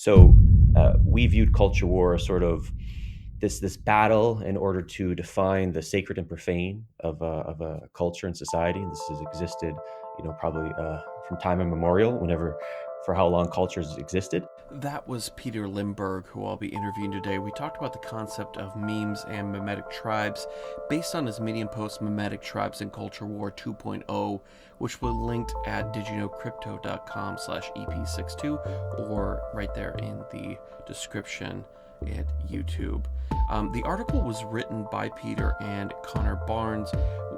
So we viewed culture war as sort of this battle in order to define the sacred and profane of a culture and society. And this has existed, probably from time immemorial, whenever, for how long cultures existed. That was Peter Limberg, who I'll be interviewing today. We talked about the concept of memes and memetic tribes based on his Medium post Memetic Tribes and Culture War 2.0, which was linked at didyouknowcrypto.com/EP62 or right there in the description at YouTube. The article was written by Peter and Connor Barnes,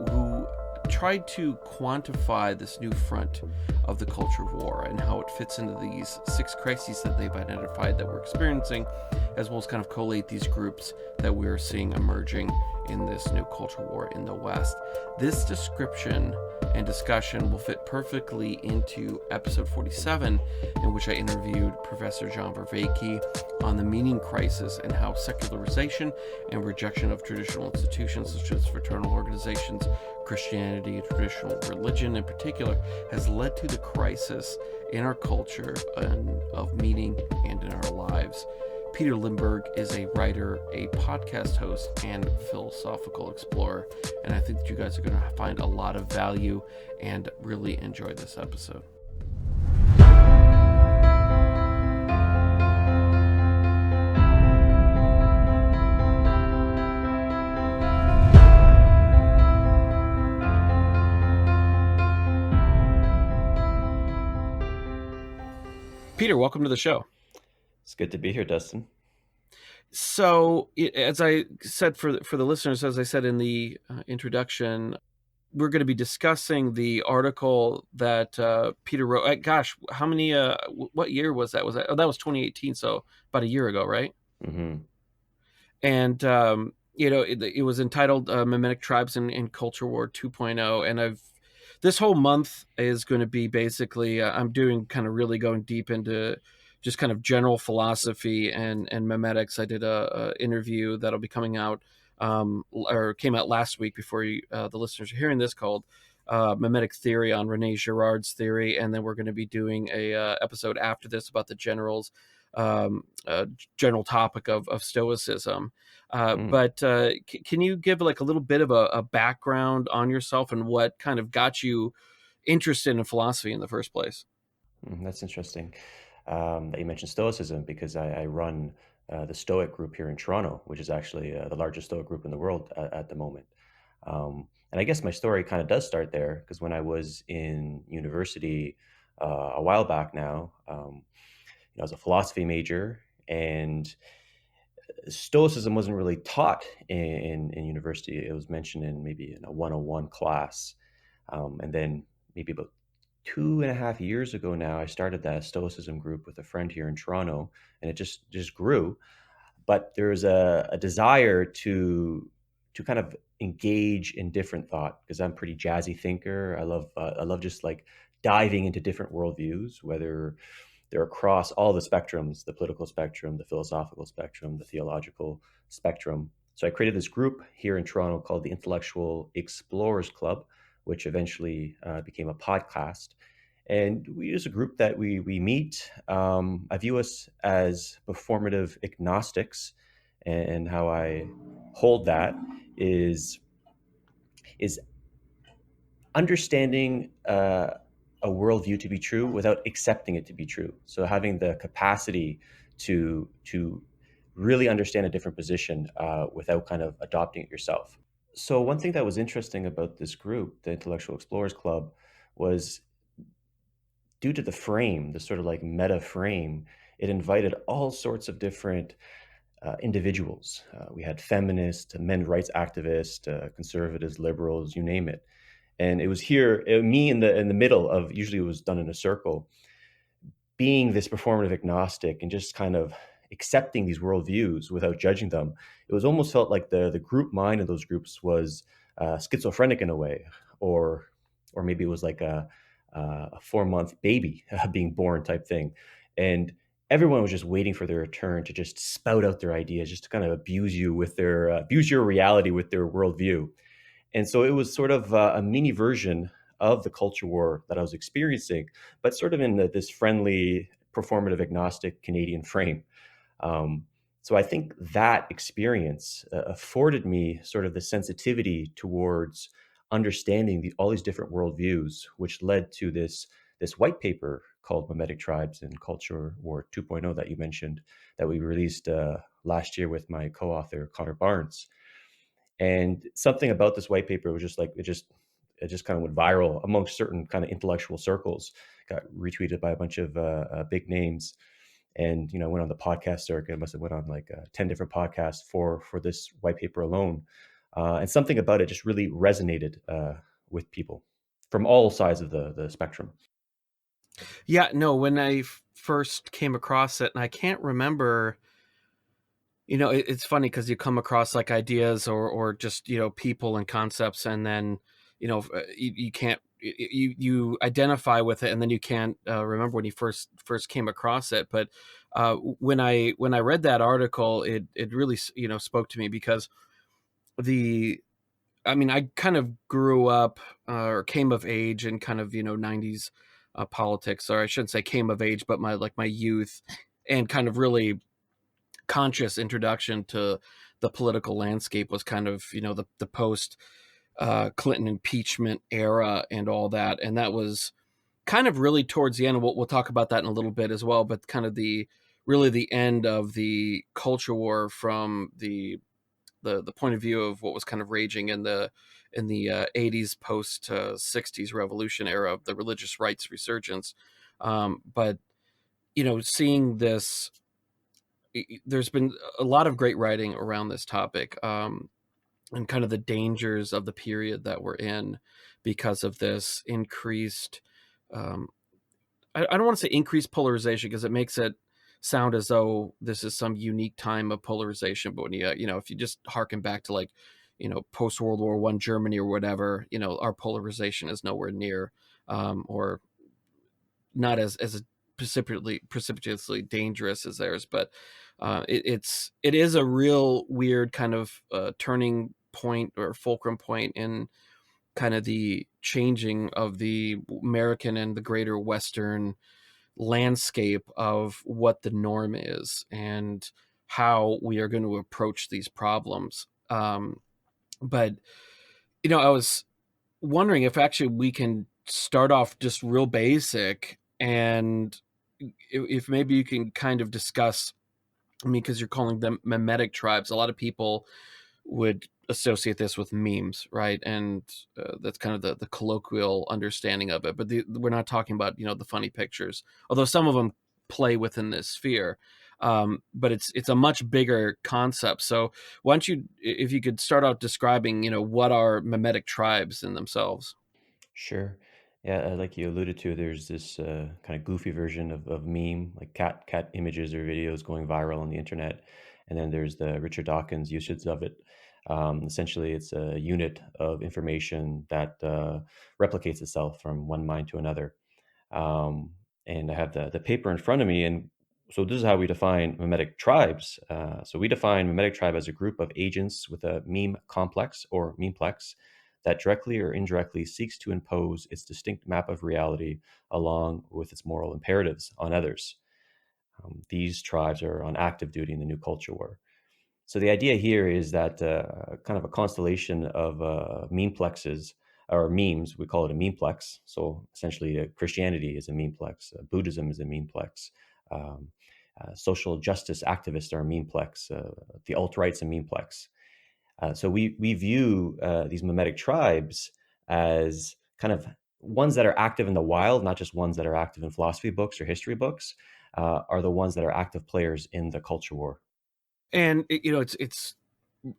who tried to quantify this new front of the culture war and how it fits into these 6 crises that they've identified that we're experiencing, as well as kind of collate these groups that we're seeing emerging in this new culture war in the West. This description and discussion will fit perfectly into episode 47, in which I interviewed Professor John Vervaeke on the meaning crisis and how secularization and rejection of traditional institutions such as fraternal organizations, Christianity, traditional religion in particular, has led to the crisis in our culture of meaning and in our lives. Peter Limberg is a writer, a podcast host, and philosophical explorer, and I think that you guys are going to find a lot of value and really enjoy this episode. Peter, welcome to the show. It's good to be here, Dustin. So, as I said for the listeners, as I said in the introduction, we're going to be discussing the article that Peter wrote. Gosh, how many? What year was that? That was 2018? So about a year ago, right? Mm-hmm. And it was entitled "Memetic Tribes and Culture War 2.0," and this whole month is going to be basically I'm doing kind of really going deep into just kind of general philosophy and memetics. I did a interview that'll be coming out or came out last week before the listeners are hearing this, called Memetic Theory on Rene Girard's theory. And then we're going to be doing a episode after this about the general topic of Stoicism. But can you give like a little bit of a background on yourself and what kind of got you interested in philosophy in the first place? That's interesting that you mentioned Stoicism, because I run the Stoic group here in Toronto, which is actually the largest Stoic group in the world at the moment. And I guess my story kind of does start there, because when I was in university a while back now, I was a philosophy major, and Stoicism wasn't really taught in university. It was mentioned in maybe in a 101 class. And then maybe about 2.5 years ago now, I started that Stoicism group with a friend here in Toronto, and it just grew. But there's a desire to kind of engage in different thought, because I'm a pretty jazzy thinker. I love just like diving into different worldviews, whether they're across all the spectrums: the political spectrum, the philosophical spectrum, the theological spectrum. So I created this group here in Toronto called the Intellectual Explorers Club, which eventually became a podcast. And we use a group that we meet. I view us as performative agnostics, and how I hold that is understanding a worldview to be true without accepting it to be true. So having the capacity to really understand a different position without kind of adopting it yourself. So one thing that was interesting about this group, the Intellectual Explorers Club, was due to the frame, the sort of like meta frame, it invited all sorts of different individuals. We had feminists, men's rights activists, conservatives, liberals, you name it. And it was me in the middle of, usually it was done in a circle, being this performative agnostic and just kind of accepting these worldviews without judging them. It was almost felt like the group mind of those groups was schizophrenic in a way, or maybe it was like a 4-month baby being born type thing. And everyone was just waiting for their turn to just spout out their ideas, just to kind of abuse you with abuse your reality with their worldview. And so it was sort of a mini version of the culture war that I was experiencing, but sort of in this friendly, performative agnostic Canadian frame. Um, so I think that experience afforded me sort of the sensitivity towards understanding all these different worldviews, which led to this white paper called Memetic Tribes and Culture War 2.0 that you mentioned, that we released last year with my co-author Connor Barnes. And something about this white paper was just like it just kind of went viral amongst certain kind of intellectual circles, got retweeted by a bunch of big names, and went on the podcast circuit. I must have went on like 10 different podcasts for this white paper alone, and something about it just really resonated with people from all sides of the spectrum. Yeah, no, when I first came across it, and I can't remember, it's funny because you come across like ideas or just, people and concepts, and then, you can't, you identify with it, and then you can't remember when you first came across it. But when I read that article, it really, spoke to me because the I mean, I kind of grew up or came of age in kind of, 90s politics, or I shouldn't say came of age, but my youth and kind of really conscious introduction to the political landscape was kind of, the post Clinton impeachment era and all that. And that was kind of really towards the end. And we'll talk about that in a little bit as well, but kind of really the end of the culture war from the point of view of what was kind of raging in the 80s post 60s revolution era of the religious rights resurgence. But seeing this, there's been a lot of great writing around this topic, and kind of the dangers of the period that we're in because of this increased, um, I don't want to say increased polarization because it makes it sound as though this is some unique time of polarization. But when if you just harken back to, like, post World War One Germany or whatever, our polarization is nowhere near, or not as precipitously dangerous as theirs. But it is a real weird kind of turning point or fulcrum point in kind of the changing of the American and the greater Western landscape of what the norm is and how we are going to approach these problems. But I was wondering if actually we can start off just real basic, and if maybe you can kind of discuss. I mean, because you're calling them memetic tribes, a lot of people would associate this with memes, right? And that's kind of the colloquial understanding of it. But we're not talking about the funny pictures, although some of them play within this sphere. But it's a much bigger concept. So why don't you, if you could start out describing, what are memetic tribes in themselves? Sure. Yeah, like you alluded to, there's this kind of goofy version of meme, like cat images or videos going viral on the internet, and then there's the Richard Dawkins usage of it. Essentially, it's a unit of information that replicates itself from one mind to another. And I have the paper in front of me, and so this is how we define memetic tribes. So we define memetic tribe as a group of agents with a meme complex or memeplex that directly or indirectly seeks to impose its distinct map of reality along with its moral imperatives on others. These tribes are on active duty in the new culture war. So the idea here is that kind of a constellation of memeplexes or memes. We call it a memeplex. So essentially, Christianity is a memeplex, Buddhism is a memeplex, um, social justice activists are a memeplex, the alt right's a memeplex. So we view these mimetic tribes as kind of ones that are active in the wild, not just ones that are active in philosophy books or history books, are the ones that are active players in the culture war. And it's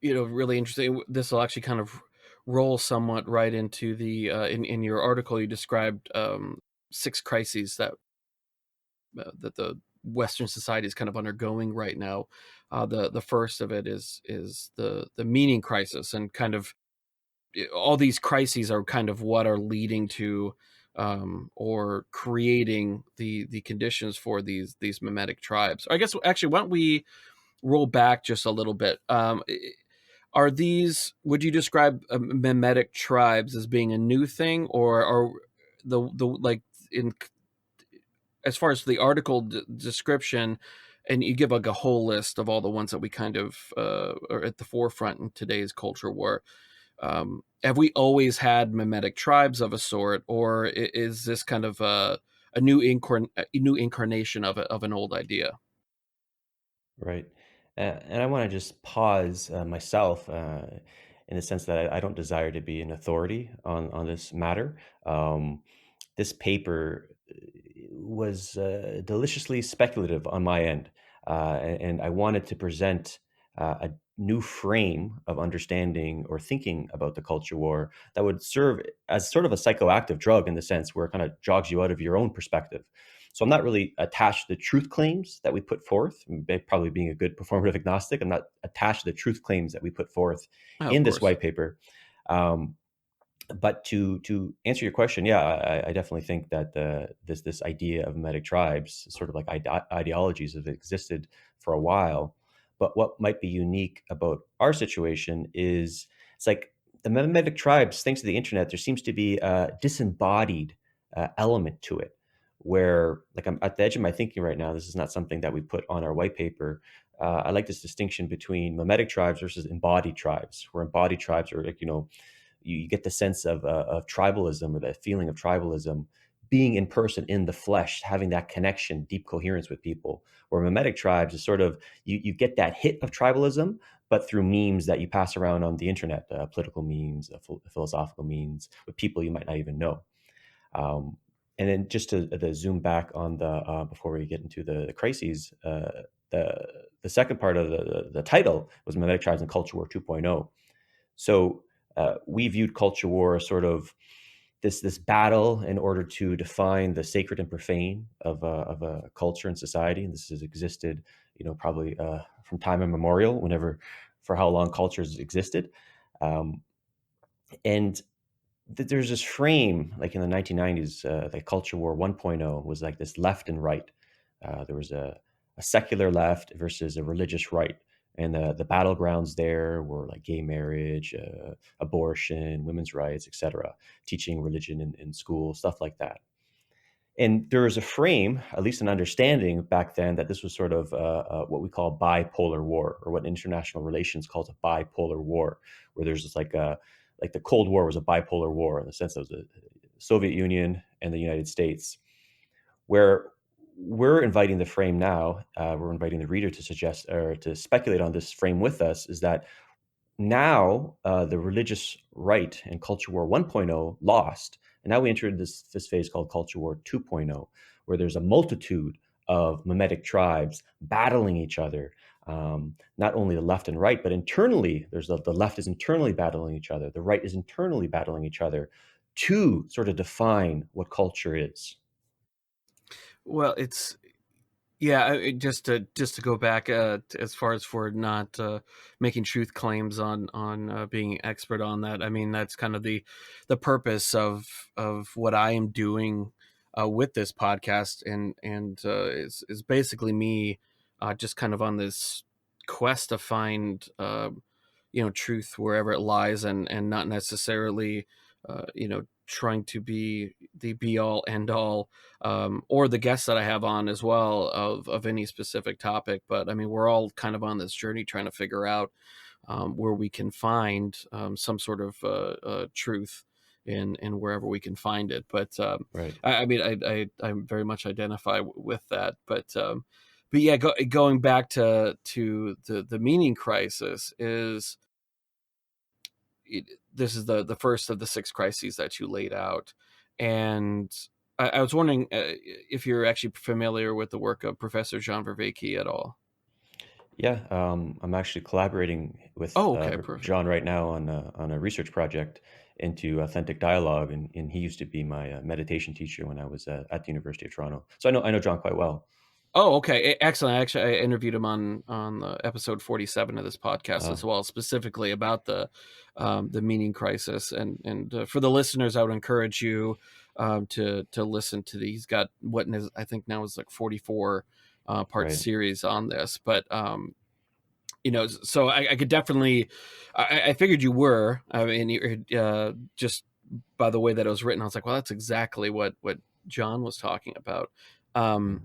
really interesting. This will actually kind of roll somewhat right into the in your article you described six crises that the Western society is kind of undergoing right now. The first of it is the meaning crisis, and kind of all these crises are kind of what are leading to or creating the conditions for these mimetic tribes. I guess actually, why don't we roll back just a little bit? Are these? Would you describe mimetic tribes as being a new thing, or are the like in as far as the article description, and you give like a whole list of all the ones that we kind of are at the forefront in today's culture war. Have we always had mimetic tribes of a sort, or is this kind of a new incarnation of an old idea? Right. And I want to just pause myself in the sense that I don't desire to be an authority on this matter. Um, this paper was deliciously speculative on my end, and I wanted to present a new frame of understanding or thinking about the culture war that would serve as sort of a psychoactive drug in the sense where it kind of jogs you out of your own perspective. So I'm not really attached to the truth claims that we put forth, probably being a good performative agnostic. I'm not attached to the truth claims that we put forth Oh, of in this course. white paper. Um, but to answer your question, yeah, I definitely think that this idea of Memetic tribes, sort of like ideologies, have existed for a while. But what might be unique about our situation is it's like the Memetic tribes, thanks to the internet, there seems to be a disembodied element to it, where like I'm at the edge of my thinking right now. This is not something that we put on our white paper. I like this distinction between Memetic tribes versus embodied tribes, where embodied tribes are like, you get the sense of tribalism or that feeling of tribalism being in person in the flesh, having that connection, deep coherence with people. Where mimetic tribes is sort of you get that hit of tribalism, but through memes that you pass around on the internet, political memes, philosophical memes with people you might not even know. Um, and then just to zoom back on the before we get into the crises, the the second part of the title was mimetic tribes and culture war 2.0. So we viewed culture war as sort of this battle in order to define the sacred and profane of a culture and society. And this has existed, probably from time immemorial, whenever, for how long cultures existed. Um, and there's this frame, like in the 1990s, the culture war 1.0 was like this left and right. There was a secular left versus a religious right. And the battlegrounds there were like gay marriage, abortion, women's rights, etc., teaching religion in school, stuff like that. And there was a frame, at least an understanding back then, that this was sort of what we call bipolar war, or what international relations calls a bipolar war, where there's just like the Cold War was a bipolar war in the sense of the Soviet Union and the United States, where we're inviting the frame now, we're inviting the reader to suggest or to speculate on this frame with us, is that now the religious right and culture war 1.0 lost, and now we entered this phase called culture war 2.0, where there's a multitude of mimetic tribes battling each other, not only the left and right, but internally there's the left is internally battling each other, the right is internally battling each other to sort of define what culture is. Well, it's yeah. Just to go back as far as for not making truth claims on being expert on that. I mean, that's kind of the purpose of what I am doing with this podcast, and is basically me just kind of on this quest to find truth wherever it lies, and not necessarily trying to be the be all end all, or the guests that I have on as well of any specific topic. But I mean, we're all kind of on this journey trying to figure out where we can find some sort of truth in wherever we can find it. But Right. I mean, I very much identify with that. But yeah, going back to the meaning crisis is this is the first of the six crises that you laid out, and I was wondering if you're actually familiar with the work of Professor Jean Vervaeke at all. Yeah, I'm actually collaborating with Oh, okay, perfect. John right now on a research project into authentic dialogue, and he used to be my meditation teacher when I was at the University of Toronto. So I know John quite well. Oh, okay, excellent. Actually, I interviewed him on the episode 47 of this podcast Uh, as well, specifically about the meaning crisis. And for the listeners, I would encourage you to listen to he's got what in his, I think now is like 44 part right. series on this. But so I could definitely, I figured you were. I mean, just by the way that it was written, I was like, well, that's exactly what John was talking about. Um, Mm,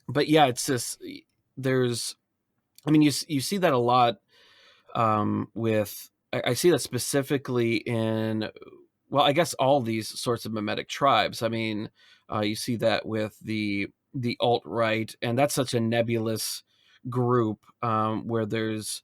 but yeah, it's just there's. I mean, you see that a lot with. I see that specifically in, well, I guess all these sorts of mimetic tribes. I mean, you see that with the alt right, and that's such a nebulous group where there's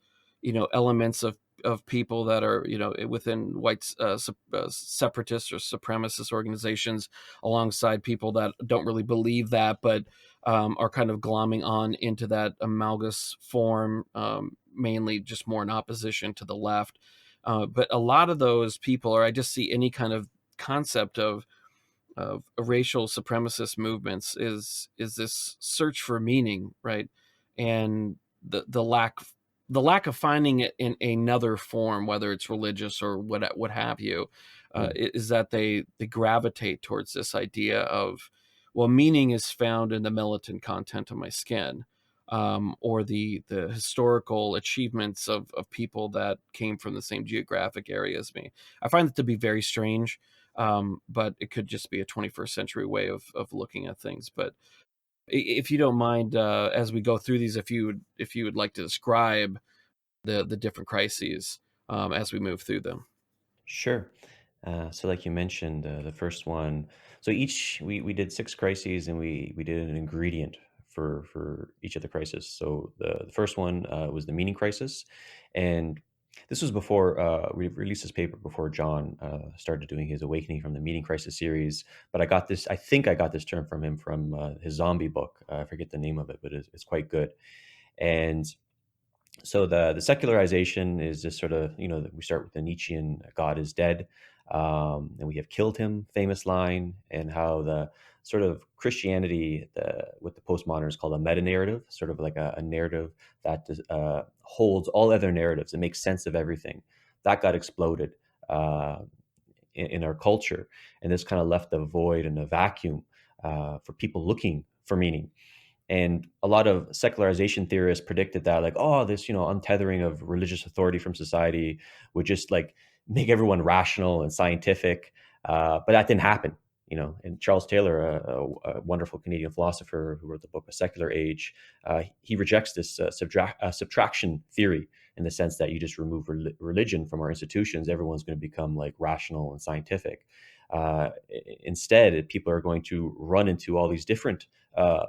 elements of people that are within white separatist or supremacist organizations, alongside people that don't really believe that, but are kind of glomming on into that amalgamous form, mainly just more in opposition to the left. But a lot of those people, or I just see any kind of concept of racial supremacist movements, is this search for meaning, right? And the lack of finding it in another form, whether it's religious or what have you, mm, is that they gravitate towards this idea of, well, meaning is found in the militant content of my skin, or the historical achievements of people that came from the same geographic area as me. I find it to be very strange, but it could just be a 21st century way of looking at things. But if you don't mind, as we go through these, if you would like to describe the different crises as we move through them. sure. So, like you mentioned, the first one. So we did 6 crises, and we did an ingredient for each of the crises. So the first one was the meaning crisis, and this was before we released this paper before John started doing his awakening from the meaning crisis series. But I got this. I think I got this term from him from his zombie book. I forget the name of it, but it's quite good. And so the secularization is just sort of, we start with the Nietzschean God is dead, and we have killed him famous line, and how the sort of Christianity, what the postmoderns call a meta narrative, sort of like a narrative that holds all other narratives and makes sense of everything, that got exploded uh, in our culture, and this kind of left a void and a vacuum for people looking for meaning. And a lot of secularization theorists predicted that, like, oh, this, untethering of religious authority from society would just like make everyone rational and scientific. But that didn't happen, And Charles Taylor, a wonderful Canadian philosopher who wrote the book A Secular Age, he rejects this subtraction theory, in the sense that you just remove religion from our institutions, everyone's going to become like rational and scientific. Instead, people are going to run into all these different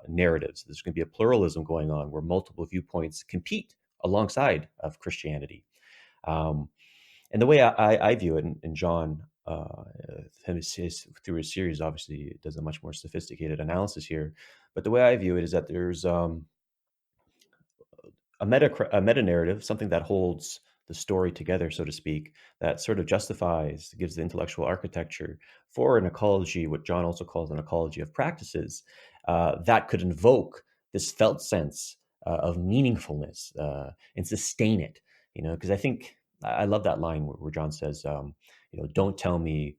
narratives. There's going to be a pluralism going on where multiple viewpoints compete alongside of Christianity. Um, and the way I view it, and John, through his series, obviously does a much more sophisticated analysis here. But the way I view it is that there's a meta narrative, something that holds the story together, so to speak, that sort of justifies, gives the intellectual architecture for an ecology, what John also calls an ecology of practices, that could invoke this felt sense of meaningfulness and sustain it. Because I think I love that line where John says, don't tell me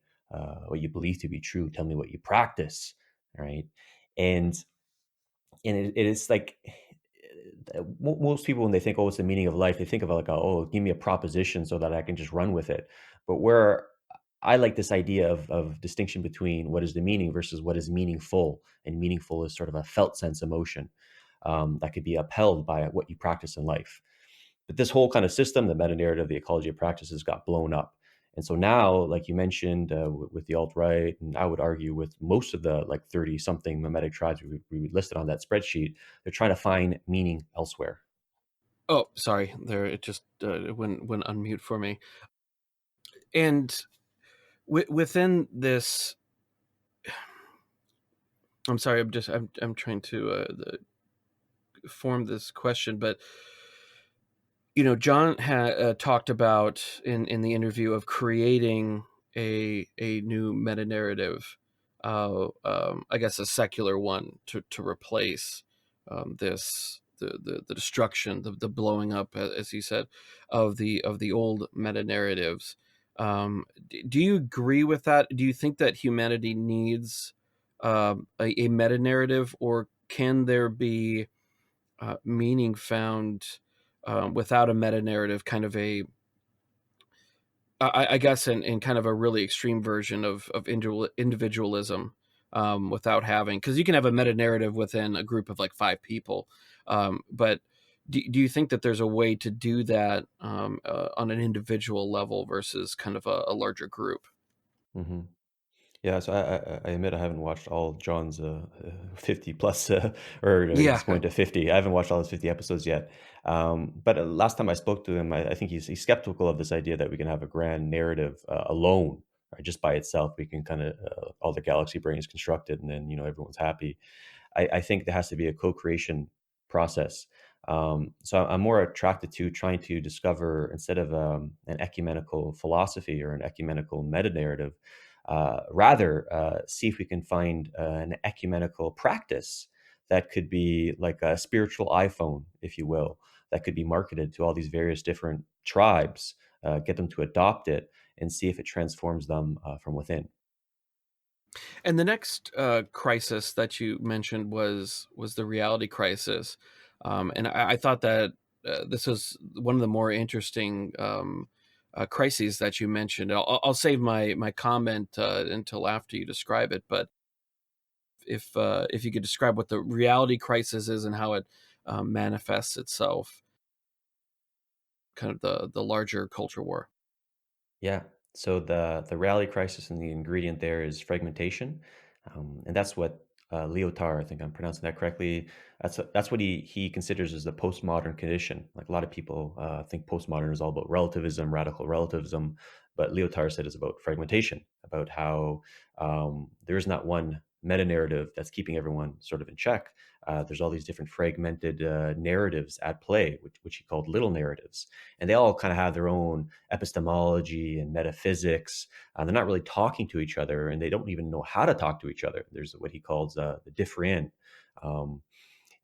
what you believe to be true, tell me what you practice, right? And it is like most people, when they think, oh, it's the meaning of life, they think of it like, oh, give me a proposition so that I can just run with it. But where I like this idea of distinction between what is the meaning versus what is meaningful, and meaningful is sort of a felt sense emotion that could be upheld by what you practice in life. But this whole kind of system, the meta narrative, the ecology of practices, got blown up. And so now, like you mentioned, with the alt right, and I would argue with most of the like 30 something mimetic tribes we listed on that spreadsheet, they're trying to find meaning elsewhere. Oh, sorry, there it just went unmute for me. And within this, I'm sorry, I'm trying to form this question, but John had talked about in the interview of creating a new meta narrative, I guess a secular one to replace this the destruction, the blowing up, as he said, of the old meta narratives. Do you agree with that? Do you think that humanity needs a meta narrative, or can there be meaning found without a meta narrative, kind of I guess in kind of a really extreme version of individualism, without having, because you can have a meta narrative within a group of like 5 people, but do you think that there's a way to do that on an individual level versus kind of a larger group? Hmm. Yeah, so I admit I haven't watched all John's 50 plus, or I Yeah. guess going to 50. I haven't watched all his 50 episodes yet. But last time I spoke to him, I think he's skeptical of this idea that we can have a grand narrative alone, right, just by itself. We can kind of, all the galaxy brain is constructed and then, everyone's happy. I think there has to be a co-creation process. So I'm more attracted to trying to discover, instead of an ecumenical philosophy or an ecumenical meta narrative, rather see if we can find an ecumenical practice that could be like a spiritual iPhone, if you will, that could be marketed to all these various different tribes, get them to adopt it, and see if it transforms them from within. And the next crisis that you mentioned was the reality crisis, and I thought that this was one of the more interesting crises that you mentioned. I'll save my comment until after you describe it. But if you could describe what the reality crisis is and how it manifests itself, kind of the larger culture war. Yeah. So the reality crisis and the ingredient there is fragmentation, and that's what Lyotard, I think I'm pronouncing that correctly. That's what he considers as the postmodern condition. Like a lot of people think postmodern is all about relativism, radical relativism, but Lyotard said it's about fragmentation, about how there is not one meta narrative that's keeping everyone sort of in check. There's all these different fragmented narratives at play, which he called little narratives, and they all kind of have their own epistemology and metaphysics. They're not really talking to each other, and they don't even know how to talk to each other. There's what he calls the different, um,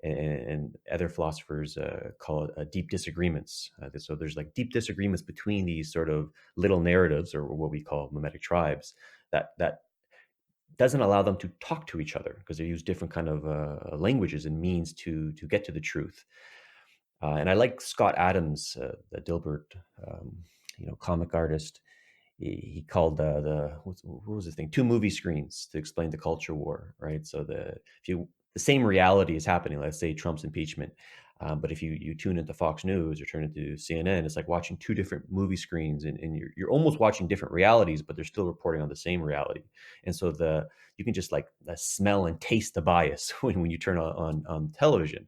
and other philosophers call it deep disagreements. So there's like deep disagreements between these sort of little narratives, or what we call mimetic tribes, that doesn't allow them to talk to each other because they use different kind of languages and means to get to the truth. And I like Scott Adams, the Dilbert, comic artist. He called what was the thing? Two movie screens to explain the culture war, right? So the same reality is happening. Let's say Trump's impeachment, but if you tune into Fox News or turn into CNN, it's like watching two different movie screens, and you're almost watching different realities, but they're still reporting on the same reality. And so you can just like smell and taste the bias when you turn on television.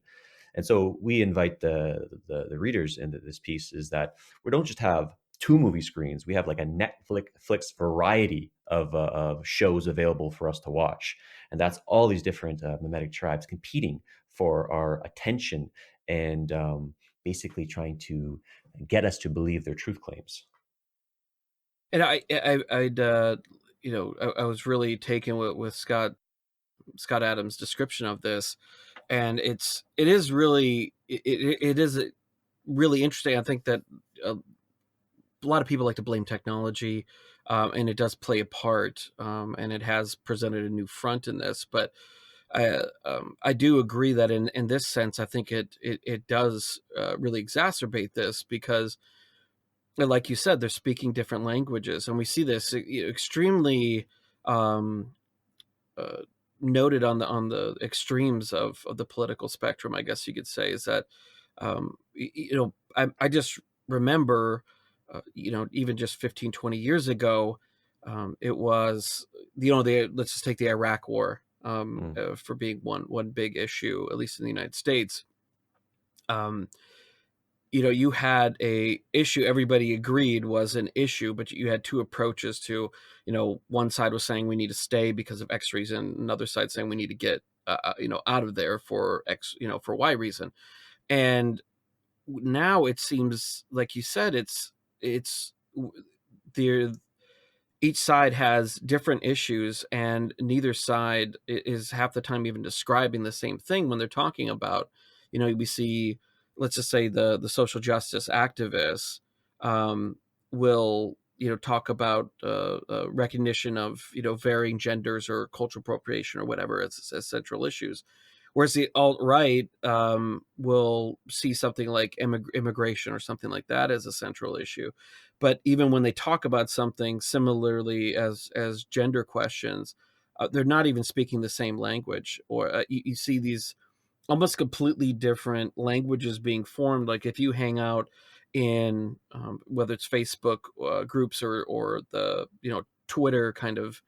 And so we invite the readers into this piece, is that we don't just have two movie screens. We have like a Netflix variety of shows available for us to watch. And that's all these different mimetic tribes competing for our attention, and basically trying to get us to believe their truth claims. And I'd I was really taken with Scott Adams' description of this, and it is really interesting. I think that a lot of people like to blame technology, and it does play a part, and it has presented a new front in this. But I do agree that in this sense, I think it does really exacerbate this because, like you said, they're speaking different languages, and we see this extremely um, uh, noted on the extremes of the political spectrum. I guess you could say is that I just remember even just 15, 20 years ago, it was let's just take the Iraq War Mm, for being one big issue, at least in the United States. Um, you had a issue everybody agreed was an issue, but you had two approaches to, one side was saying we need to stay because of X reason, another side saying we need to get out of there for X, for Y reason. And now it seems like you said it's there, each side has different issues, and neither side is half the time even describing the same thing when they're talking about, we see, let's just say the social justice activists um, will talk about recognition of varying genders or cultural appropriation or whatever as central issues, whereas the alt right will see something like immigration or something like that as a central issue. But even when they talk about something similarly as gender questions, they're not even speaking the same language, or you see these almost completely different languages being formed. Like if you hang out in whether it's Facebook groups or the Twitter kind of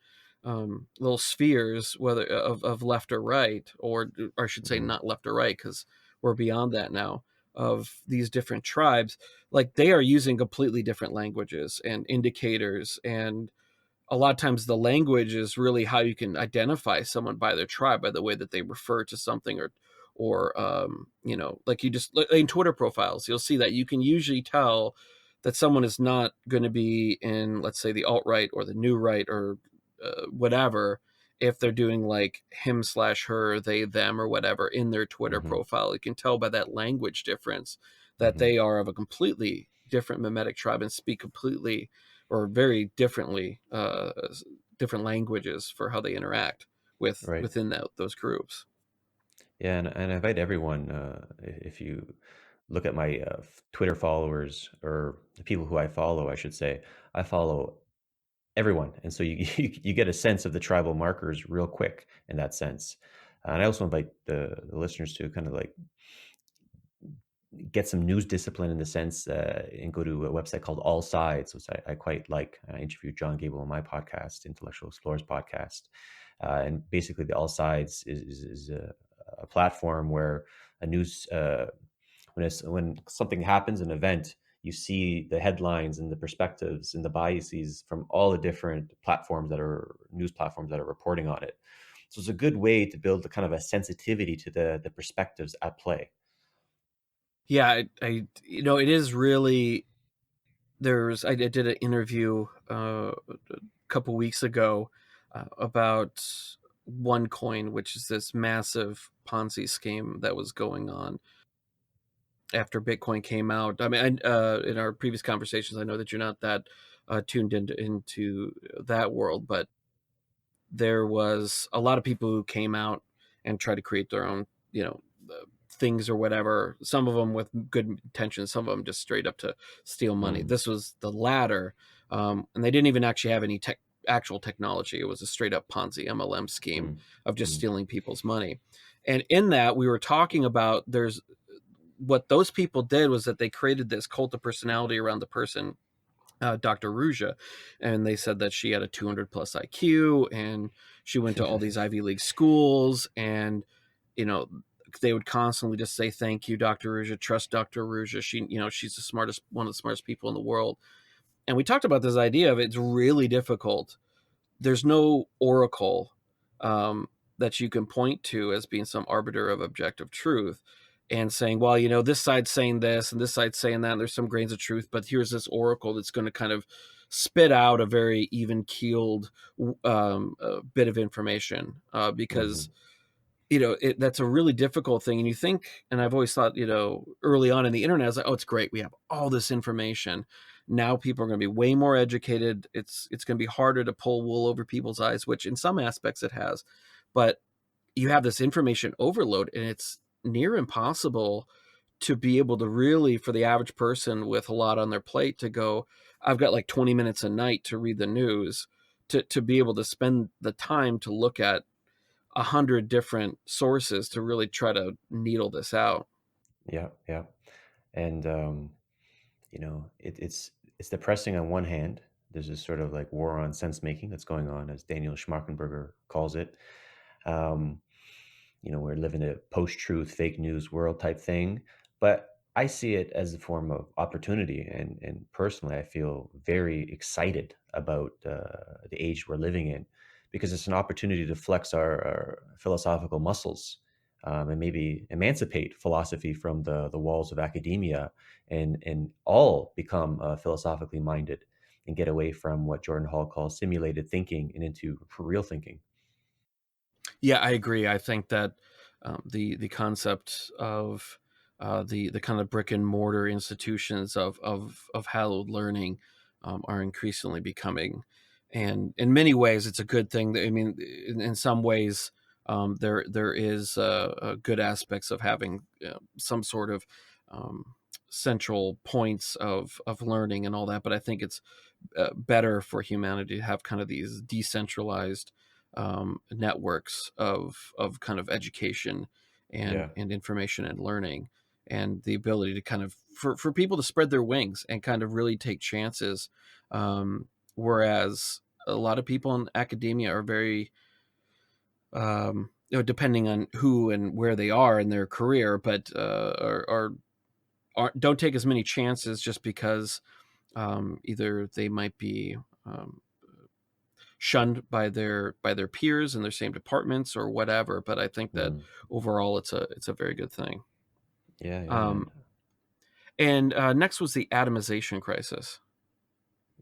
little spheres, whether of left or right, or I should say Hmm. not left or right, because we're beyond that now, of these different tribes, like they are using completely different languages and indicators, and a lot of times the language is really how you can identify someone by their tribe, by the way that they refer to something, or like you just in Twitter profiles, you'll see that you can usually tell that someone is not going to be in, let's say, the alt right or the new right, or whatever, if they're doing like him slash her, they them, or whatever in their Twitter Hmm. profile. You can tell by that language difference that Hmm. they are of a completely different mimetic tribe and speak completely or very differently, different languages for how they interact Right. within those groups. Yeah, and I invite everyone, if you look at my Twitter followers, or the people who I follow, I should say, I follow everyone, and so you you get a sense of the tribal markers real quick in that sense. And I also invite the listeners to kind of like get some news discipline in the sense, and go to a website called All Sides, which I quite like. I interviewed John Gable on my podcast, Intellectual Explorers podcast, and basically the All Sides is a platform where a news when something happens, an event, you see the headlines and the perspectives and the biases from all the different platforms that are news platforms that are reporting on it. So it's a good way to build a kind of a sensitivity to the perspectives at play. Yeah, it is really. I did an interview a couple weeks ago about OneCoin, which is this massive Ponzi scheme that was going on after Bitcoin came out. I mean, in our previous conversations, I know that you're not that tuned into that world, but there was a lot of people who came out and tried to create their own, things or whatever. Some of them with good intentions, some of them just straight up to steal money. Mm, This was the latter, and they didn't even actually have any actual technology. It was a straight up Ponzi MLM scheme mm, of just mm, stealing people's money. And in that, we were talking about there's what those people did was that they created this cult of personality around the person, Dr. Ruja, and they said that she had a 200 plus IQ and she went to all these Ivy League schools, and you know they would constantly just say thank you, Dr. Ruja, trust Dr. Ruja. She's the smartest, one of the smartest people in the world. And we talked about this idea of it's really difficult. There's no oracle um, that you can point to as being some arbiter of objective truth and saying, well, this side's saying this and this side's saying that, and there's some grains of truth, but here's this oracle that's going to kind of spit out a very even keeled bit of information, because mhm. that's a really difficult thing. And you think, and I've always thought, early on in the internet, I was like, oh, it's great. We have all this information. Now people are going to be way more educated. It's going to be harder to pull wool over people's eyes, which in some aspects it has. But you have this information overload, and it's near impossible to be able to really, for the average person with a lot on their plate, to go, I've got like 20 minutes a night to read the news, to be able to spend the time to look at 100 different sources to really try to needle this out. Yeah, yeah. And it's depressing on one hand. There's this sort of like war on sense making that's going on, as Daniel Schmarkenberger calls it. Um, we're living a post-truth, fake news world type thing. But I see it as a form of opportunity, and personally, I feel very excited about the age we're living in, because it's an opportunity to flex our philosophical muscles, and maybe emancipate philosophy from the walls of academia, and all become philosophically minded, and get away from what Jordan Hall calls simulated thinking and into real thinking. Yeah, I agree. I think that the concept of the kind of brick and mortar institutions of hallowed learning are increasingly becoming, and in many ways, it's a good thing. I mean, in some ways, there is good aspects of having some sort of central points of learning and all that. But I think it's better for humanity to have kind of these decentralized, networks of kind of education Yeah. and information and learning, and the ability to kind of for people to spread their wings and kind of really take chances. Whereas a lot of people in academia are very depending on who and where they are in their career, but don't take as many chances just because either they might be um, shunned by their peers in their same departments or whatever. But I think that Mm. overall, it's a very good thing. Yeah, yeah, man. Um, and next was the atomization crisis.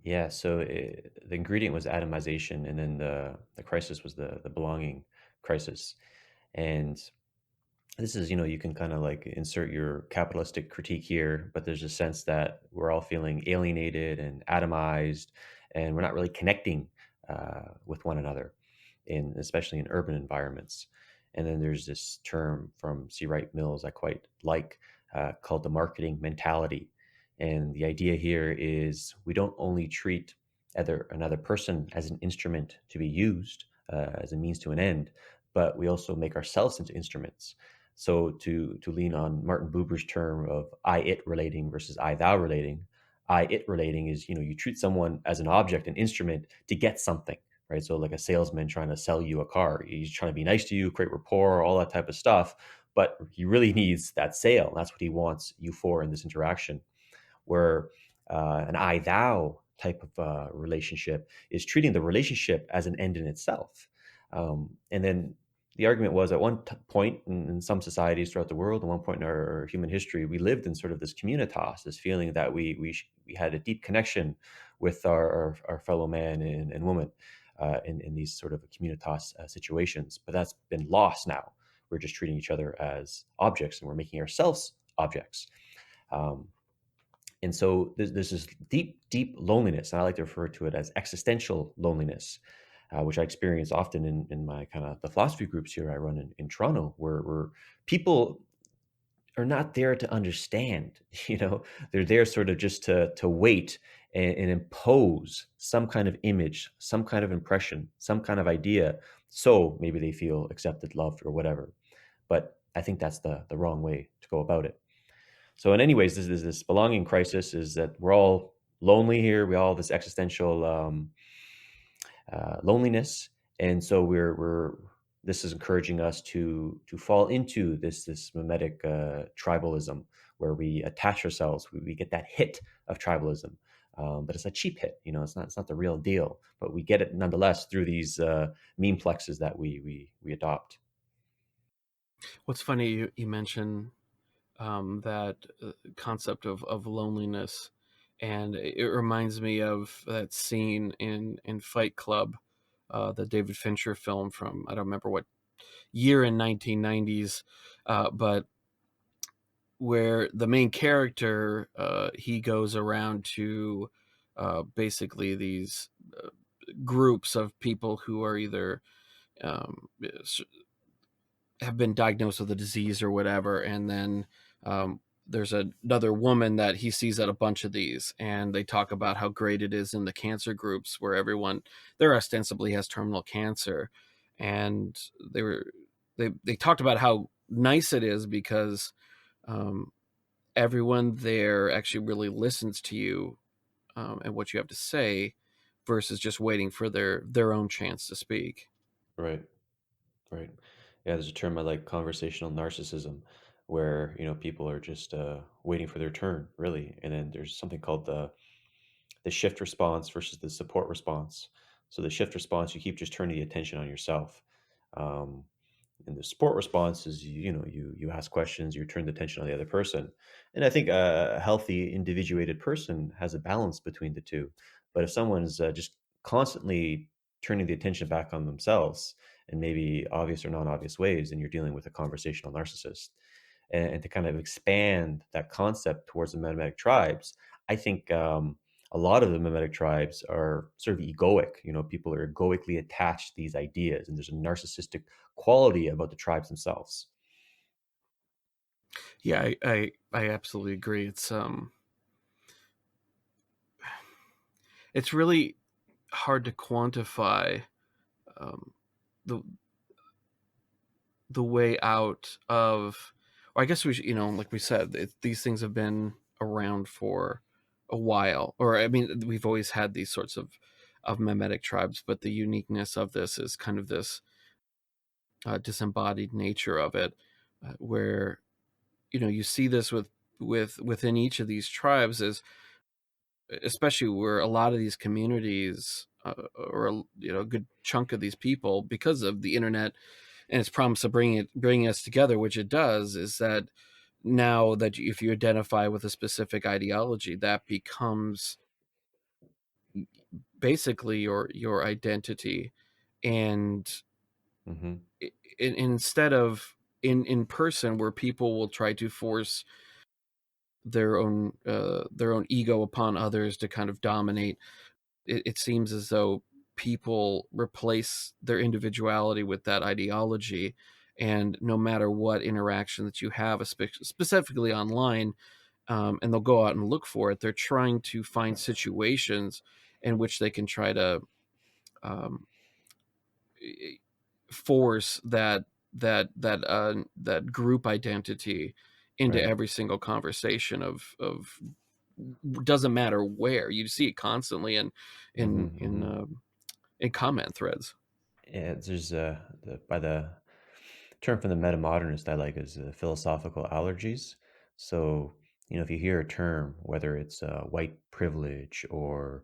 Yeah, so the ingredient was atomization, and then the crisis was the belonging crisis. And this is, you can kind of like insert your capitalistic critique here, but there's a sense that we're all feeling alienated and atomized, and we're not really connecting with one another, especially in urban environments. And then there's this term from C. Wright Mills I quite like, called the marketing mentality. And the idea here is we don't only treat another person as an instrument to be used, as a means to an end, but we also make ourselves into instruments. So to lean on Martin Buber's term of I it relating versus I thou relating, I it relating is, you treat someone as an object, an instrument to get something, right? So like a salesman trying to sell you a car, he's trying to be nice to you, create rapport, all that type of stuff, but he really needs that sale. That's what he wants you for in this interaction. Where an I thou type of relationship is treating the relationship as an end in itself. And then the argument was at one point in some societies throughout the world, at one point in our human history, we lived in sort of this communitas, this feeling that we had a deep connection with our fellow man and woman in these sort of communitas situations. But that's been lost now. We're just treating each other as objects, and we're making ourselves objects. Um, and so there's this deep, deep loneliness. And I like to refer to it as existential loneliness, which I experience often in my kind of the philosophy groups here I run in Toronto, where people are not there to understand. They're there sort of just to wait and impose some kind of image, some kind of impression, some kind of idea. So maybe they feel accepted, loved, or whatever. But I think that's the wrong way to go about it. So in anyways, this belonging crisis is that we're all lonely here. We all have this existential loneliness, and so we're this is encouraging us to fall into this mimetic tribalism where we attach ourselves. We get that hit of tribalism, but it's a cheap hit. It's not the real deal, but we get it nonetheless through these meme plexes that we adopt. What's funny, you mentioned that concept of loneliness, and it reminds me of that scene in Fight Club, the David Fincher film from I don't remember what year in 1990s, but where the main character he goes around to basically these groups of people who are either um, have been diagnosed with a disease or whatever, and then there's another woman that he sees at a bunch of these, and they talk about how great it is in the cancer groups where everyone there ostensibly has terminal cancer, and they talked about how nice it is because um, everyone there actually really listens to you and what you have to say versus just waiting for their own chance to speak. Right. Right. Yeah, there's a term I like, conversational narcissism, where people are just waiting for their turn, really. And then there's something called the shift response versus the support response. So the shift response, you keep just turning the attention on yourself. Um, and the support response is you ask questions, you turn the attention on the other person. And I think a healthy individuated person has a balance between the two. But if someone's just constantly turning the attention back on themselves in maybe obvious or non-obvious ways, then you're dealing with a conversational narcissist. And to kind of expand that concept towards the Memetic tribes, I think a lot of the Memetic tribes are sort of egoic. People are egoically attached to these ideas, and there's a narcissistic quality about the tribes themselves. Yeah, I absolutely agree. It's really hard to quantify. Um, the the way out of, or I guess we should, like we said, these things have been around for a while, or I mean, we've always had these sorts of memetic tribes, but the uniqueness of this is kind of this disembodied nature of it, where you see this within each of these tribes, is especially where a lot of these communities, or a good chunk of these people, because of the internet and its promise of bringing us together, which it does, is that now that if you identify with a specific ideology, that becomes basically your identity. And Hmm. instead of in person, where people will try to force their own ego upon others to kind of dominate, it seems as though people replace their individuality with that ideology. And no matter what interaction that you have, specifically online, and they'll go out and look for it, they're trying to find situations in which they can try to um, force that group identity into Right. every single conversation of doesn't matter where. You see it constantly in Hmm. in Hmm. um, in comment threads. Yeah, there's by the term from the meta modernist I like is philosophical allergies. So, if you hear a term, whether it's white privilege or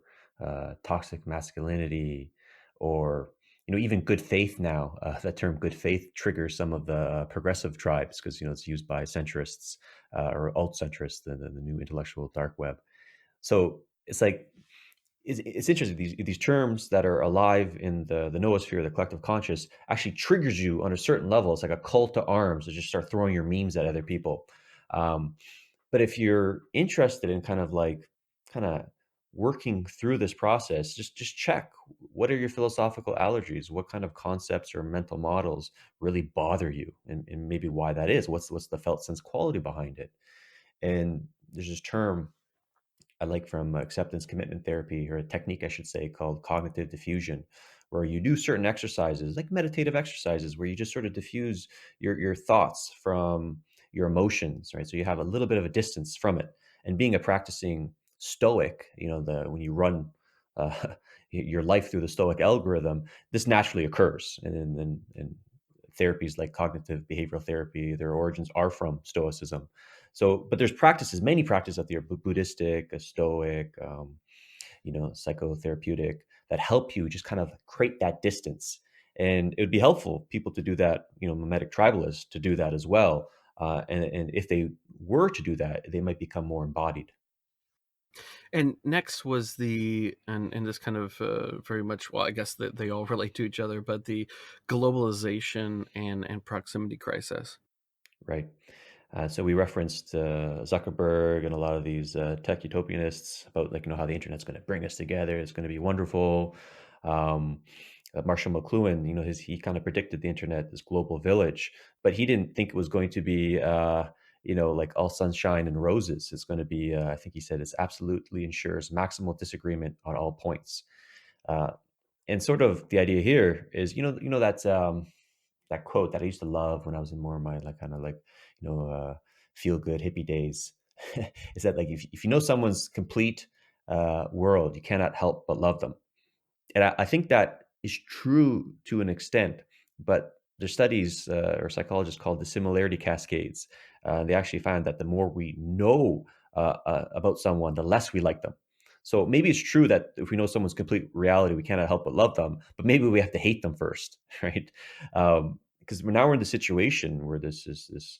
toxic masculinity, or even good faith now, that term good faith triggers some of the progressive tribes because it's used by centrists or alt centrists, the new intellectual dark web. So it's like it's interesting. These terms that are alive in the noosphere, the collective conscious, actually triggers you on a certain level. It's like a call to arms to just start throwing your memes at other people. Um, but if you're interested in kind of working through this process, just check what are your philosophical allergies, what kind of concepts or mental models really bother you, and maybe why that is. What's the felt sense quality behind it? And there's this term I like from acceptance commitment therapy, or a technique, I should say, called cognitive diffusion, where you do certain exercises, like meditative exercises, where you just sort of diffuse your thoughts from your emotions, right? So you have a little bit of a distance from it. And being a practicing Stoic, the when you run your life through the Stoic algorithm, this naturally occurs. And therapies like cognitive behavioral therapy, their origins are from Stoicism. So, but there's practices, many practices out there, Buddhistic, Stoic, psychotherapeutic, that help you just kind of create that distance. And it would be helpful people to do that, mimetic tribalists to do that as well. And if they were to do that, they might become more embodied. And next was and this kind of very much, well, I guess that they all relate to each other, but the globalization and proximity crisis. Right. So we referenced Zuckerberg and a lot of these tech utopianists about how the internet's going to bring us together. It's going to be wonderful. Um, Marshall McLuhan, he kind of predicted the internet, this global village, but he didn't think it was going to be, like all sunshine and roses. It's going to be, I think he said, it's absolutely ensures maximal disagreement on all points. Uh, and sort of the idea here is, that quote that I used to love when I was in more of my like kind of like feel good hippie days is that like if you know someone's complete world, you cannot help but love them. And I think that is true to an extent, but there's studies or psychologists called the similarity cascades. They actually found that the more we know about someone, the less we like them. So maybe it's true that if we know someone's complete reality, we cannot help but love them, but maybe we have to hate them first, right? Because we're in the situation where this is this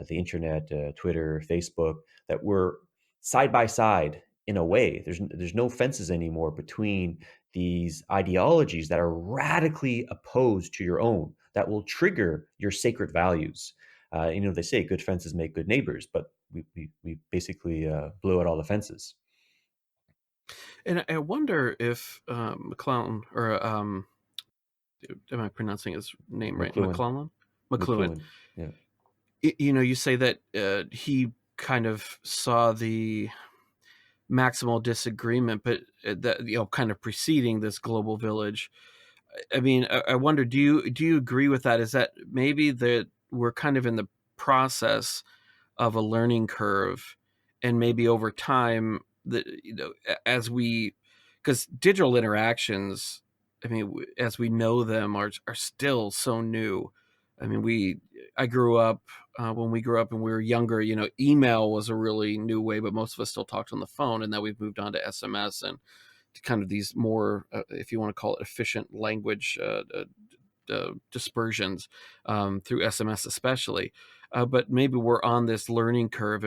the internet, Twitter, Facebook, that we're side by side in a way. There's no fences anymore between these ideologies that are radically opposed to your own, that will trigger your sacred values. They say good fences make good neighbors, but we basically blew out all the fences. And I wonder if McClellan, or am I pronouncing his name right? McLuhan, McClellan? McLuhan. McLuhan, yeah, You say that he kind of saw the maximal disagreement, but that kind of preceding this global village. I mean, I wonder, do you agree with that? Is that maybe that we're kind of in the process of a learning curve, and maybe over time that, as we, because digital interactions, I mean, as we know them, are still so new. I mean, I grew up, when we grew up and we were younger, email was a really new way, but most of us still talked on the phone, and now we've moved on to SMS and to kind of these more, if you want to call it, efficient language dispersions, through SMS especially. But maybe we're on this learning curve,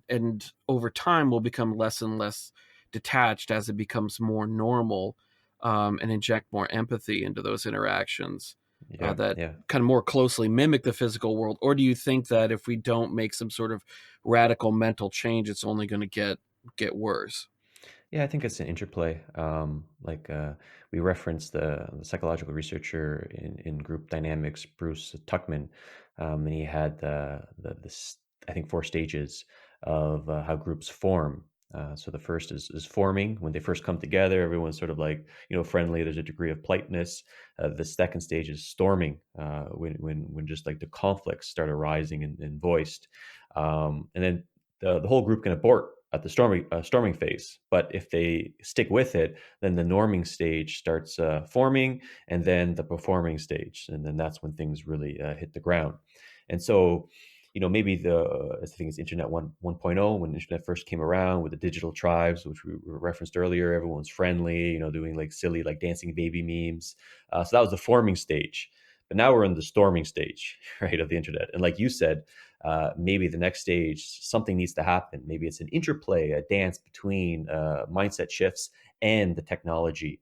and over time we'll become less and less detached as it becomes more normal, and inject more empathy into those interactions, Yeah, that yeah. kind of more closely mimic the physical world. Or do you think that if we don't make some sort of radical mental change, it's only going to get worse? Yeah, I think it's an interplay. We referenced the psychological researcher in group dynamics, Bruce Tuckman, and he had I think, four stages of how groups form. So the first is forming. When they first come together, everyone's sort of like, friendly. There's a degree of politeness. The second stage is storming, when just like the conflicts start arising and voiced, and then the whole group can abort at the storming phase. But if they stick with it, then the norming stage starts forming, and then the performing stage, and then that's when things really hit the ground. And so, maybe I think it's Internet 1.0, when the internet first came around with the digital tribes, which we referenced earlier. Everyone's friendly, doing like silly, like dancing baby memes. So that was the forming stage. But now we're in the storming stage, right, of the internet. And like you said, maybe the next stage, something needs to happen. Maybe it's an interplay, a dance between mindset shifts and the technology.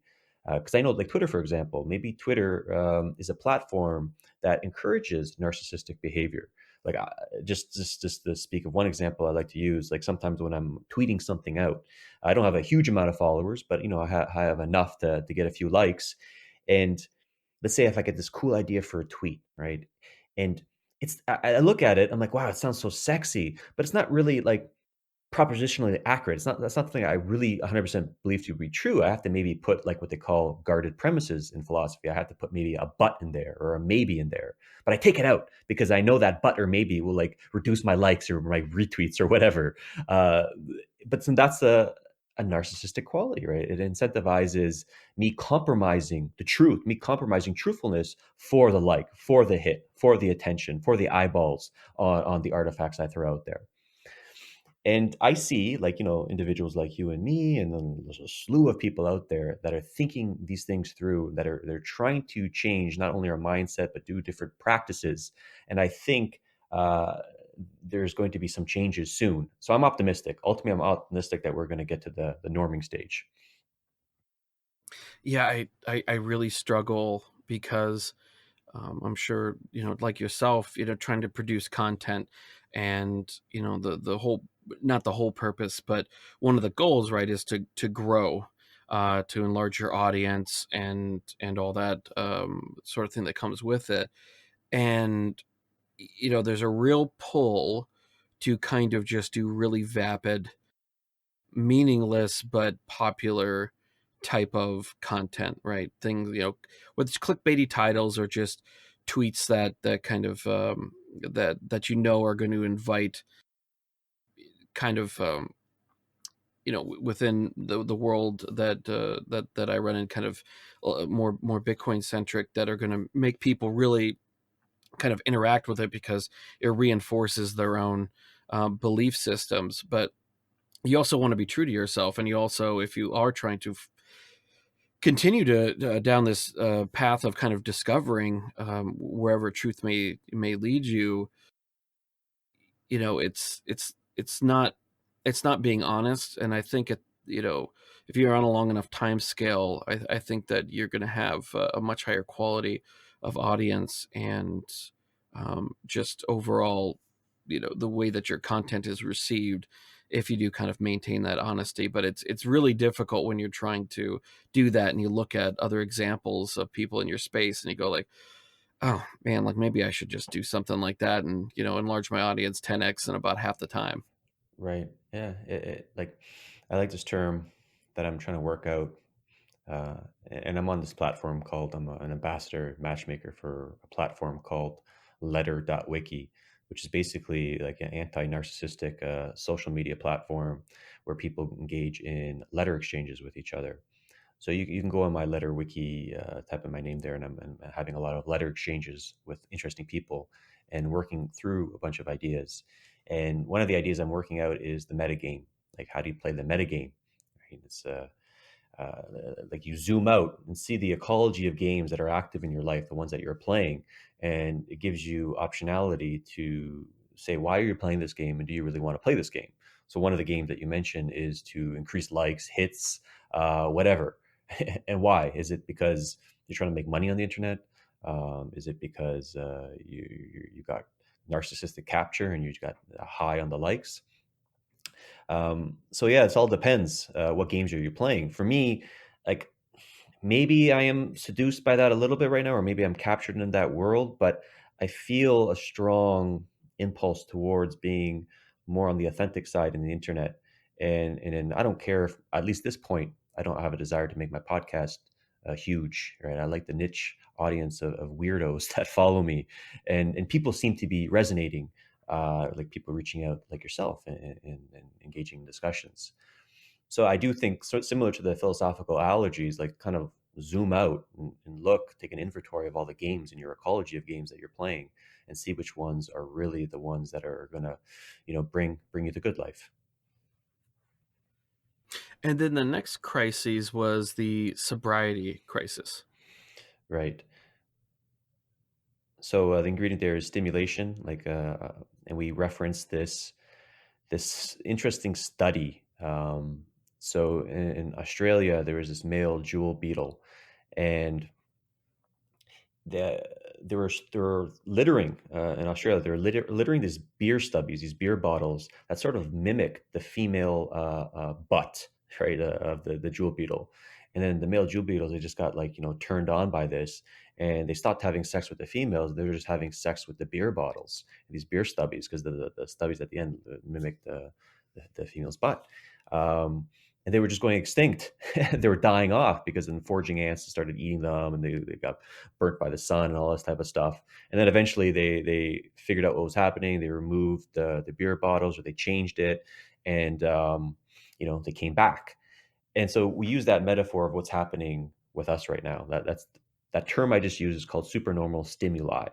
Because I know, like Twitter, for example, maybe Twitter is a platform that encourages narcissistic behavior. Like, just to speak of one example I like to use, like sometimes when I'm tweeting something out, I don't have a huge amount of followers, but I have enough to get a few likes. And let's say if I get this cool idea for a tweet, right? And I look at it, I'm like, wow, it sounds so sexy, but it's not really like propositionally accurate. That's not something I really 100% believe to be true. I have to maybe put like what they call guarded premises in philosophy. I have to put maybe a but in there or a maybe in there. But I take it out because I know that but or maybe will like reduce my likes or my retweets or whatever. Uh, but then that's a narcissistic quality, right? It incentivizes me compromising the truth, me compromising truthfulness for the like, for the hit, for the attention, for the eyeballs on the artifacts I throw out there. And I see, like, individuals like you and me, and then there's a slew of people out there that are thinking these things through, they're trying to change not only our mindset but do different practices. And I think there's going to be some changes soon. So I'm optimistic. Ultimately, I'm optimistic that we're going to get to the norming stage. Yeah, I really struggle because, I'm sure, like yourself, trying to produce content, and the whole, not the whole purpose, but one of the goals, right, is to grow, to enlarge your audience, and all that, sort of thing that comes with it. And there's a real pull to kind of just do really vapid, meaningless but popular type of content, right? Things, whether it's clickbaity titles or just tweets that kind of, that are going to invite kind of, within the world that I run in, kind of, more Bitcoin centric, that are going to make people really kind of interact with it because it reinforces their own, belief systems. But you also want to be true to yourself, and you also, if you are trying to continue to, down this, path of kind of discovering, wherever truth may lead you, it's not being honest. And I think if you're on a long enough time scale, I think that you're going to have a much higher quality of audience, and, just overall, the way that your content is received, if you do kind of maintain that honesty. But it's really difficult when you're trying to do that, and you look at other examples of people in your space, and you go like, oh man, like maybe I should just do something like that, and enlarge my audience 10x in about half the time. Right. Yeah. Like, I like this term that I'm trying to work out. and I'm on this platform called, an ambassador matchmaker for a platform called letter.wiki, which is basically like an anti-narcissistic social media platform where people engage in letter exchanges with each other. So you can go on my letter wiki, type in my name there, and I'm having a lot of letter exchanges with interesting people and working through a bunch of ideas. And one of the ideas I'm working out is the metagame. Like, how do you play the metagame? Right? It's uh, like you zoom out and see the ecology of games that are active in your life, the ones that you're playing, and it gives you optionality to say, why are you playing this game, and do you really want to play this game? So one of the games that you mentioned is to increase likes, hits, whatever. And why? Is it because you're trying to make money on the internet? Is it because you got narcissistic capture and you got a high on the likes? So yeah, it all depends. What games are you playing? For me, like, maybe I am seduced by that a little bit right now, or maybe I'm captured in that world, but I feel a strong impulse towards being more on the authentic side in the internet. And I don't care if, at least this point, I don't have a desire to make my podcast huge, right? I like the niche audience of weirdos that follow me, and people seem to be resonating, like people reaching out like yourself and engaging in discussions. So I do think, so similar to the philosophical allergies, like kind of zoom out and look, take an inventory of all the games and your ecology of games that you're playing, and see which ones are really the ones that are gonna, bring you the good life, And then the next crisis was the sobriety crisis. right? So the ingredient there is stimulation, and we reference this interesting study. So in Australia, there was this male jewel beetle, and the, there were littering in Australia. They were littering these beer stubbies, these beer bottles that sort of mimic the female butt, right, of the jewel beetle. And then the male jewel beetles, they just got, like, turned on by this, and they stopped having sex with the females. They were just having sex with the beer bottles, these beer stubbies, because the stubbies at the end mimic the female's butt. And they were just going extinct. They were dying off because then foraging ants started eating them, and they got burnt by the sun and all this type of stuff. And then eventually they figured out what was happening. They removed the beer bottles, or they changed it, and they came back. And so we use that metaphor of what's happening with us right now. That term I just used is called supernormal stimuli.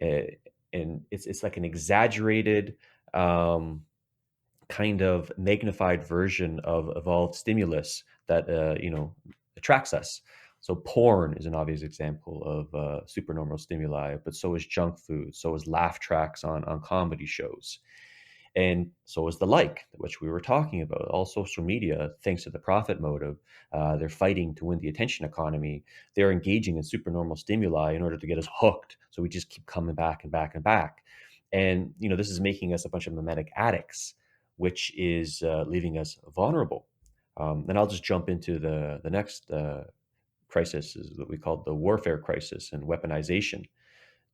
Eh, and it's like an exaggerated, um, kind of magnified version of evolved stimulus that attracts us. So porn is an obvious example of supernormal stimuli, but so is junk food, so is laugh tracks on comedy shows, and so is the like, which we were talking about. All social media, thanks to the profit motive, they're fighting to win the attention economy. They're engaging in supernormal stimuli in order to get us hooked. So we just keep coming back and back and back. And this is making us a bunch of memetic addicts, which is leaving us vulnerable. And I'll just jump into the next crisis, is what we call the warfare crisis and weaponization.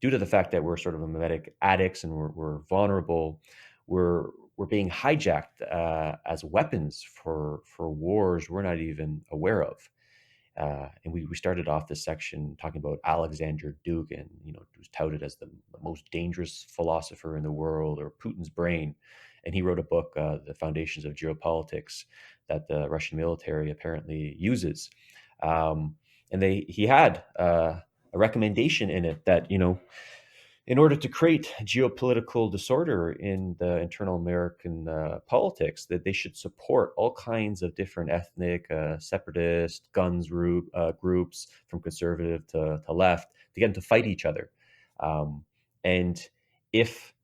Due to the fact that we're sort of memetic addicts and we're vulnerable, we're we're being hijacked as weapons for wars we're not even aware of. And we started off this section talking about Alexander Dugin, who's touted as the most dangerous philosopher in the world, or Putin's brain. And he wrote a book, The Foundations of Geopolitics, that the Russian military apparently uses. And he had a recommendation in it that, in order to create geopolitical disorder in the internal American politics, that they should support all kinds of different ethnic, separatist, groups, from conservative to left, to get them to fight each other. And if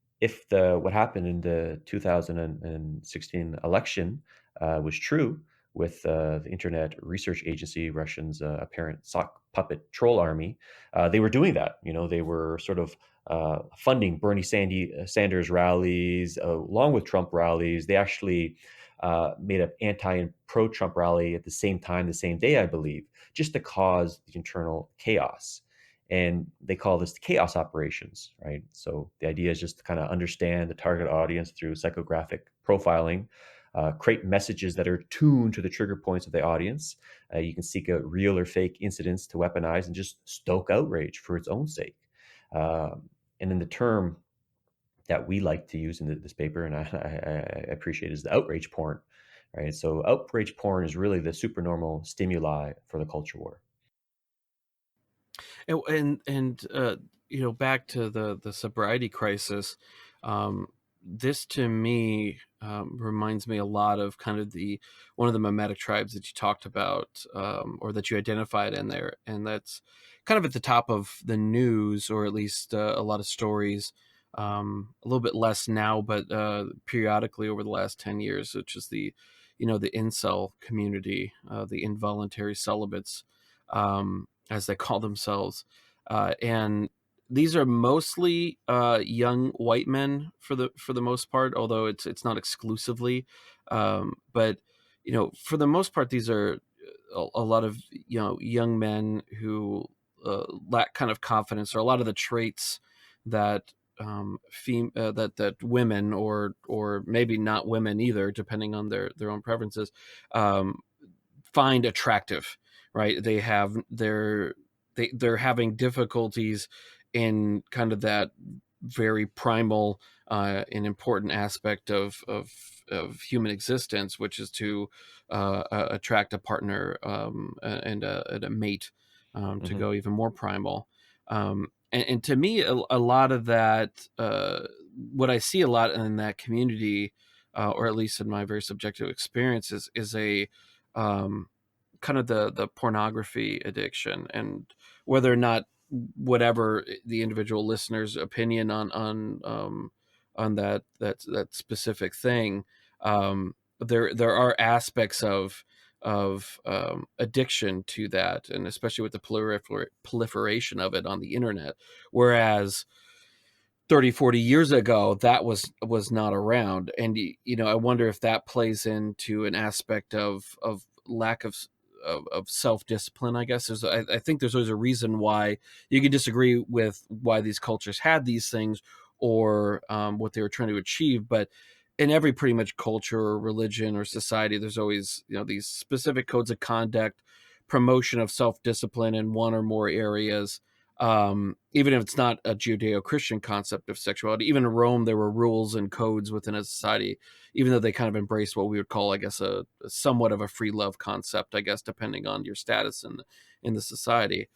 the what happened in the 2016 election was true, with the Internet Research Agency, Russians' apparent sock puppet troll army, they were doing that. They were sort of funding Bernie Sanders rallies, along with Trump rallies. They actually made an anti and pro Trump rally at the same time, the same day, I believe, just to cause the internal chaos. And they call this the chaos operations, right? So the idea is just to kind of understand the target audience through psychographic profiling, create messages that are tuned to the trigger points of the audience. You can seek out real or fake incidents to weaponize and just stoke outrage for its own sake. And then the term that we like to use in this paper, and I appreciate, is the outrage porn, right? So outrage porn is really the supernormal stimuli for the culture war. And you know, back to the sobriety crisis, this to me reminds me a lot of kind of the one of the Memetic tribes that you talked about, or that you identified in there, and that's kind of at the top of the news, or at least a lot of stories. A little bit less now, but periodically over the last 10 years, which is the, you know, the incel community, the involuntary celibates, as they call themselves, and these are mostly young white men for the most part, although it's not exclusively. But you know, for the most part, these are a lot of, you know, young men who lack kind of confidence, or a lot of the traits that that women, or maybe not women either, depending on their own preferences, um, find attractive, right? They're having difficulties in kind of that very primal and important aspect of human existence, which is to attract a partner, and a mate, to Hmm. go even more primal. And to me, a lot of that, what I see a lot in that community, or at least in my very subjective experiences, is a um, kind of the pornography addiction, and whether or not, whatever the individual listener's opinion on that specific thing, there are aspects of addiction to that, and especially with the proliferation of it on the internet, whereas 30, 40 years ago that was not around. And you know, I wonder if that plays into an aspect of lack of self-discipline, I guess. I think there's always a reason why you can disagree with why these cultures had these things, or what they were trying to achieve, but in every pretty much culture or religion or society, there's always, you know, these specific codes of conduct, promotion of self-discipline in one or more areas, even if it's not a Judeo-Christian concept of sexuality. Even in Rome, there were rules and codes within a society, even though they kind of embraced what we would call, I guess, a somewhat of a free love concept, I guess, depending on your status in the society.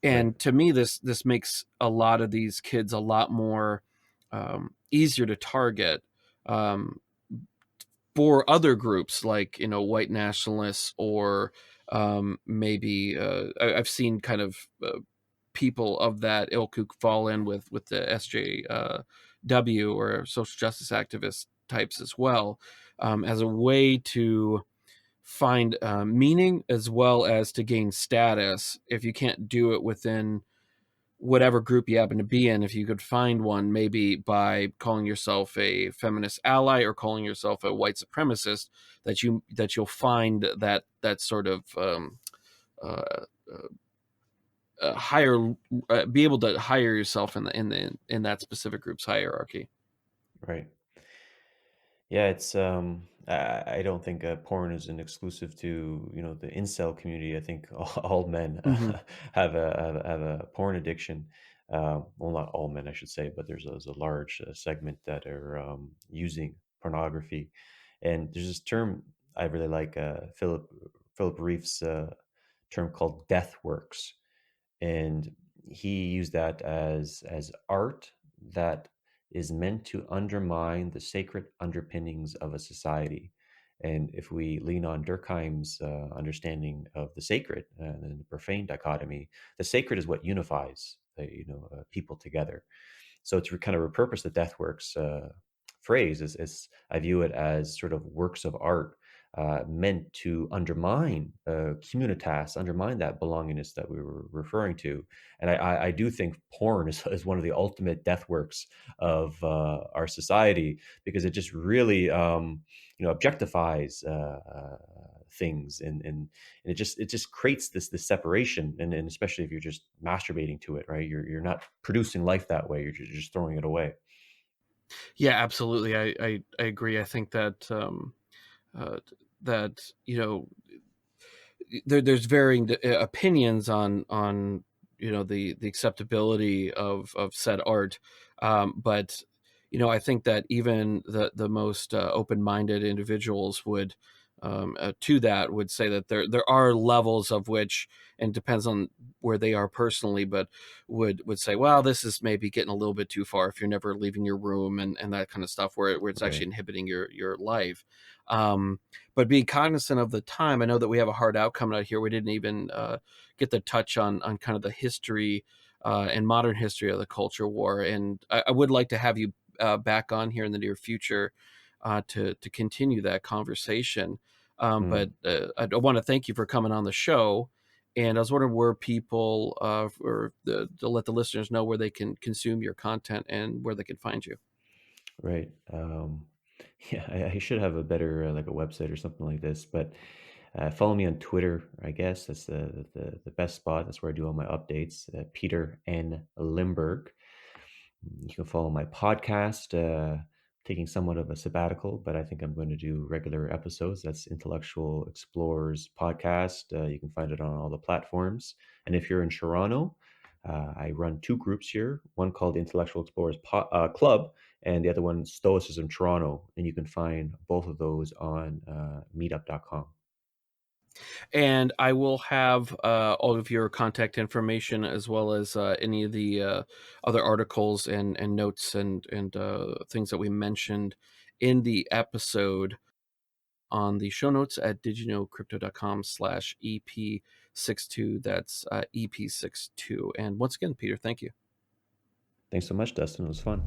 Right. And to me, this makes a lot of these kids a lot more easier to target, um, for other groups, like, you know, white nationalists, or maybe I've seen kind of people of that ilk who fall in with the SJW, or social justice activist types as well, as a way to find meaning, as well as to gain status. If you can't do it within whatever group you happen to be in, if you could find one, maybe by calling yourself a feminist ally, or calling yourself a white supremacist, that you'll find that sort of uh, higher, be able to hire yourself in that specific group's hierarchy. Right. Yeah, it's I don't think porn is an exclusive to, you know, the incel community. I think all men Hmm. have a porn addiction. Well, not all men, I should say, but there's a large segment that are using pornography. And there's this term I really like, Philip Reef's term called death works, and he used that as art that is meant to undermine the sacred underpinnings of a society. And if we lean on Durkheim's understanding of the sacred and the profane dichotomy, the sacred is what unifies people together. So to kind of repurpose the Deathworks phrase, is I view it as sort of works of art meant to undermine communitas, undermine that belongingness that we were referring to. And I do think porn is one of the ultimate death works of our society, because it just really objectifies things, and it just creates this separation, and especially if you're just masturbating to it, right? You're not producing life that way. You're just throwing it away. Yeah, absolutely. I agree. I think that uh, that there's varying opinions on the acceptability of said art, but I think that even the most open-minded individuals would to that would say that there are levels of which, and depends on where they are personally, but would say, well, this is maybe getting a little bit too far if you're never leaving your room and that kind of stuff, where it's actually Right. inhibiting your life. um, but being cognizant of the time, I know that we have a hard out coming out here. We didn't even get the touch on kind of the history and modern history of the culture war, and I would like to have you back on here in the near future to continue that conversation. But Mm. I want to thank you for coming on the show. And I was wondering where people, to let the listeners know where they can consume your content and where they can find you. Right. Yeah, I should have a better like a website or something like this. But follow me on Twitter. I guess that's the best spot. That's where I do all my updates. Peter N. Limberg. You can follow my podcast. Taking somewhat of a sabbatical, but I think I'm going to do regular episodes. That's Intellectual Explorers Podcast. You can find it on all the platforms. And if you're in Toronto, I run two groups here. One called the Intellectual Explorers Club, and the other one Stoicism Toronto. And you can find both of those on meetup.com. And I will have all of your contact information, as well as any of the other articles and notes and things that we mentioned in the episode on the show notes at digiknowcrypto.com/EP62. That's EP62. And once again, Peter, thank you. Thanks so much, Dustin. It was fun.